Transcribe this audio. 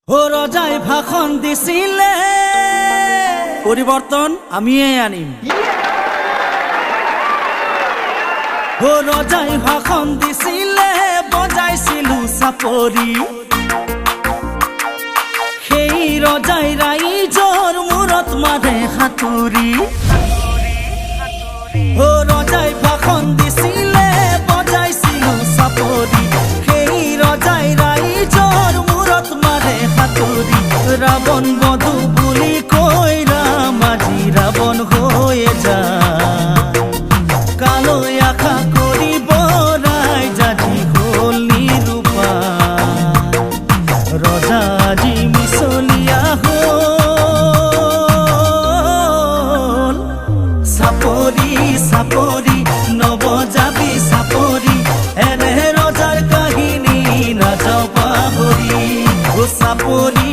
ও ৰজাই ভাষণ দিছিলে পৰিবৰ্তন আমিয়ে আনিম। ও ৰজাই ভাষণ দিছিলে বজাইছিলো চাপৰি, সেই ৰজাই ৰাইজৰ মূৰত মাৰে সাঁতুৰি। ও ৰজাই ভাষণ দিছিলে বজাইছিলো চাপৰি, সেই ৰজাই ৰাইজৰ মূৰত মাৰে সাঁতুৰি। ৰাৱণ বধু বুলি কৈ ৰাম আজি ৰাৱণ হৈ যায়, কালৈ আশা কৰিব ৰাইজ আজি হ'ল নিৰুপায়। ৰজা আজি মিছলীয়া হ'ল, চাপৰি চাপৰি নবজাবি চাপৰি, এনে ৰজাৰ কাহিনী নাযাওঁ পাহৰি। ও চাপৰি